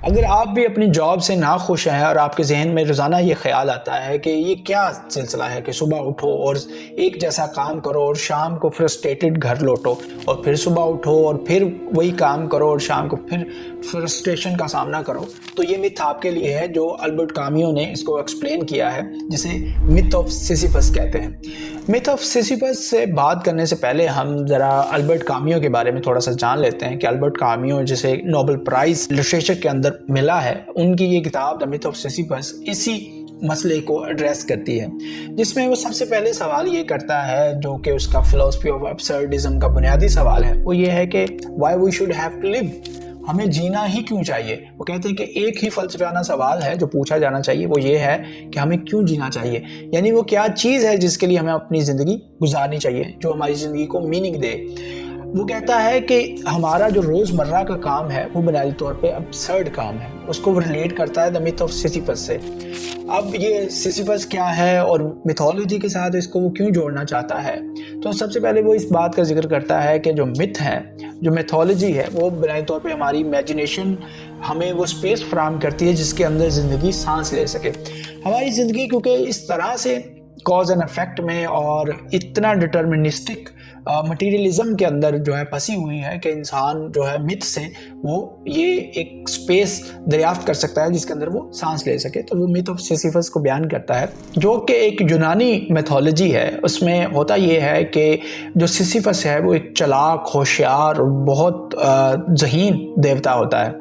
اگر آپ بھی اپنی جاب سے ناخوش ہیں اور آپ کے ذہن میں روزانہ یہ خیال آتا ہے کہ یہ کیا سلسلہ ہے کہ صبح اٹھو اور ایک جیسا کام کرو اور شام کو فرسٹریٹڈ گھر لوٹو، اور پھر صبح اٹھو اور پھر وہی کام کرو اور شام کو پھر فرسٹریشن کا سامنا کرو، تو یہ متھ آپ کے لیے ہے جو البرٹ کامیو نے اس کو ایکسپلین کیا ہے، جسے متھ آف سیسیفس کہتے ہیں۔ متھ آف سیسیفس سے بات کرنے سے پہلے ہم ذرا البرٹ کامیو کے بارے میں تھوڑا سا جان لیتے ہیں کہ البرٹ کامیو جسے نوبل پرائز لٹریچر کے اندر ملا ہے، ان کی یہ کتاب دی متھ آف سیسیفس اسی مسئلے کو ایڈریس کرتی ہے، جس میں وہ سب سے پہلے سوال یہ کرتا ہے جو کہ اس کا فلسفی آف ابسرڈزم کا بنیادی سوال ہے، وہ یہ ہے کہ why we should have to live, ہمیں جینا ہی کیوں چاہیے۔ وہ کہتے ہیں کہ ایک ہی فلسفیانہ سوال ہے جو پوچھا جانا چاہیے، وہ یہ ہے کہ ہمیں کیوں جینا چاہیے، یعنی وہ کیا چیز ہے جس کے لیے ہمیں اپنی زندگی گزارنی چاہیے، جو ہماری زندگی کو میننگ دے۔ وہ کہتا ہے کہ ہمارا جو روزمرہ کا کام ہے وہ بنیادی طور پہ ابسرڈ کام ہے، اس کو وہ ریلیٹ کرتا ہے دی متھ آف سیسیفس سے۔ اب یہ سیسیفس کیا ہے اور میتھولوجی کے ساتھ اس کو وہ کیوں جوڑنا چاہتا ہے، تو سب سے پہلے وہ اس بات کا ذکر کرتا ہے کہ جو متھ ہے، جو میتھولوجی ہے، وہ بنیادی طور پہ ہماری امیجنیشن ہمیں وہ اسپیس فراہم کرتی ہے جس کے اندر زندگی سانس لے سکے۔ ہماری زندگی کیونکہ اس طرح سے کاز اینڈ افیکٹ میں اور اتنا ڈٹرمنسٹک مٹیریلزم کے اندر جو ہے پھنسی ہوئی ہے کہ انسان جو ہے متھ سے وہ یہ ایک سپیس دریافت کر سکتا ہے جس کے اندر وہ سانس لے سکے، تو وہ متھ آف سیسیفس کو بیان کرتا ہے، جو کہ ایک یونانی میتھولوجی ہے۔ اس میں ہوتا یہ ہے کہ جو سیسیفس ہے وہ ایک چلاک، ہوشیار اور بہت ذہین دیوتا ہوتا ہے،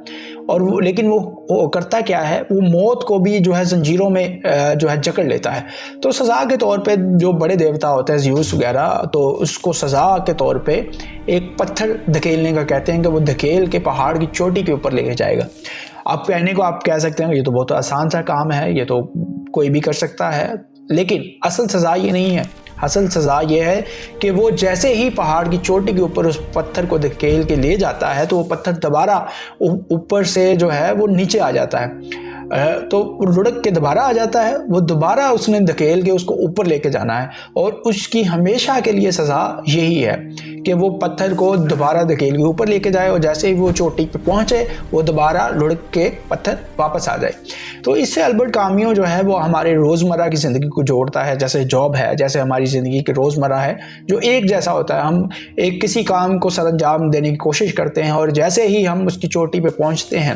اور وہ لیکن وہ کرتا کیا ہے، وہ موت کو بھی جو ہے زنجیروں میں جو ہے جکڑ لیتا ہے۔ تو سزا کے طور پہ جو بڑے دیوتا ہوتے ہیں زیوس وغیرہ، تو اس کو سزا کے طور پہ ایک پتھر دھکیلنے کا کہتے ہیں کہ وہ دھکیل کے پہاڑ کی چوٹی کے اوپر لے کے جائے گا۔ اب کہنے کو آپ کہہ سکتے ہیں یہ تو بہت آسان سا کام ہے، یہ تو کوئی بھی کر سکتا ہے، لیکن اصل سزا یہ نہیں ہے۔ اصل سزا یہ ہے کہ وہ جیسے ہی پہاڑ کی چوٹی کے اوپر اس پتھر کو دھکیل کے لے جاتا ہے تو وہ پتھر دوبارہ اوپر سے جو ہے وہ نیچے آ جاتا ہے، تو لڑک کے دوبارہ آ جاتا ہے، وہ دوبارہ اس نے دھکیل کے اس کو اوپر لے کے جانا ہے، اور اس کی ہمیشہ کے لیے سزا یہی ہے کہ وہ پتھر کو دوبارہ دھکیل کے اوپر لے کے جائے، اور جیسے ہی وہ چوٹی پہ پہنچے وہ دوبارہ لڑک کے پتھر واپس آ جائے۔ تو اس سے البرٹ کامیو جو ہے وہ ہمارے روزمرہ کی زندگی کو جوڑتا ہے، جیسے جاب ہے، جیسے ہماری زندگی کے روزمرہ ہے جو ایک جیسا ہوتا ہے۔ ہم ایک کسی کام کو سر انجام دینے کی کوشش کرتے ہیں، اور جیسے ہی ہم اس کی چوٹی پہ پہنچتے ہیں،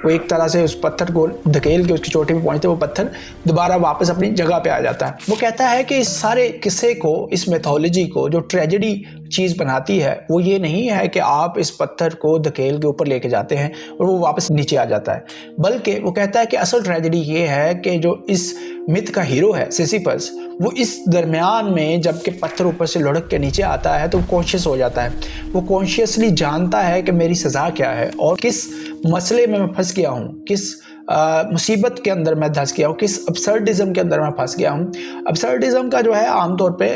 وہ ایک طرح سے اس پتھر کو دھکیل کے اس کی چوٹی پہ پہنچتے، وہ پتھر دوبارہ واپس اپنی جگہ پہ آ جاتا ہے۔ وہ کہتا ہے کہ اس سارے قصے کو، اس میتھولوجی کو جو ٹریجڈی چیز بناتی ہے وہ یہ نہیں ہے کہ آپ اس پتھر کو دھکیل کے اوپر لے کے جاتے ہیں اور وہ واپس نیچے آ جاتا ہے، بلکہ وہ کہتا ہے کہ اصل ٹریجڈی یہ ہے کہ جو اس متھ کا ہیرو ہے سیسیفس، وہ اس درمیان میں جب کہ پتھر اوپر سے لڑک کے نیچے آتا ہے تو وہ کانشیس ہو جاتا ہے، وہ کانشیسلی جانتا ہے کہ میری سزا کیا ہے اور کس مسئلے میں پھنس گیا ہوں، کس مصیبت کے اندر میں دھنس گیا ہوں، کس ابسرڈزم کے اندر میں پھنس گیا ہوں۔ ابسرڈزم کا جو ہے عام طور پہ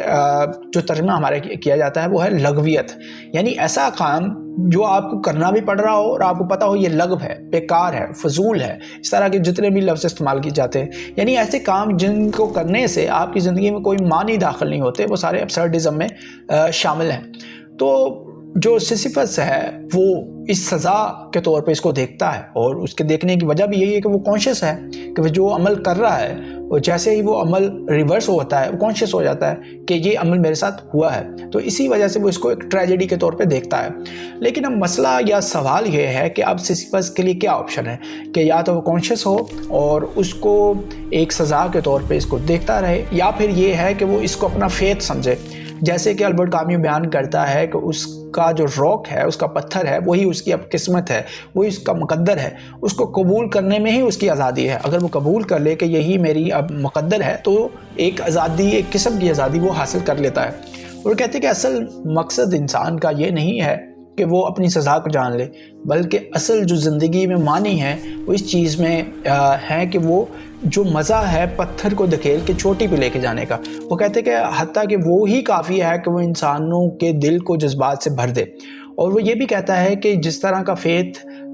جو ترجمہ ہمارے کیا جاتا ہے وہ ہے لغویت، یعنی ایسا کام جو آپ کو کرنا بھی پڑ رہا ہو اور آپ کو پتا ہو یہ لغو ہے، بیکار ہے، فضول ہے، اس طرح کے جتنے بھی لفظ استعمال کیے جاتے ہیں، یعنی ایسے کام جن کو کرنے سے آپ کی زندگی میں کوئی معنی داخل نہیں ہوتے، وہ سارے ابسرڈزم میں شامل ہیں۔ تو جو سیسیفس ہے وہ اس سزا کے طور پہ اس کو دیکھتا ہے، اور اس کے دیکھنے کی وجہ بھی یہی ہے کہ وہ کانشیس ہے کہ وہ جو عمل کر رہا ہے، اور جیسے ہی وہ عمل ریورس ہوتا ہے وہ کانشیس ہو جاتا ہے کہ یہ عمل میرے ساتھ ہوا ہے، تو اسی وجہ سے وہ اس کو ایک ٹریجڈی کے طور پہ دیکھتا ہے۔ لیکن اب مسئلہ یا سوال یہ ہے کہ اب سیسیفس کے لیے کیا آپشن ہے کہ یا تو وہ کانشیس ہو اور اس کو ایک سزا کے طور پہ اس کو دیکھتا رہے، یا پھر یہ ہے کہ وہ اس کو اپنا فیتھ سمجھے، جیسے کہ البرٹ کامیو بیان کرتا ہے کہ اس کا جو راک ہے، اس کا پتھر ہے، وہی اس کی اب قسمت ہے، وہی اس کا مقدر ہے، اس کو قبول کرنے میں ہی اس کی آزادی ہے۔ اگر وہ قبول کر لے کہ یہی میری اب مقدر ہے تو ایک آزادی، ایک قسم کی آزادی وہ حاصل کر لیتا ہے۔ اور کہتے ہیں کہ اصل مقصد انسان کا یہ نہیں ہے کہ وہ اپنی سزا کو جان لے، بلکہ اصل جو زندگی میں معنی ہے وہ اس چیز میں ہے کہ وہ جو مزہ ہے پتھر کو دھکیل کے چوٹی پہ لے کے جانے کا، وہ کہتے ہیں کہ حتیٰ کہ وہ ہی کافی ہے کہ وہ انسانوں کے دل کو جذبات سے بھر دے۔ اور وہ یہ بھی کہتا ہے کہ جس طرح کا فیتھ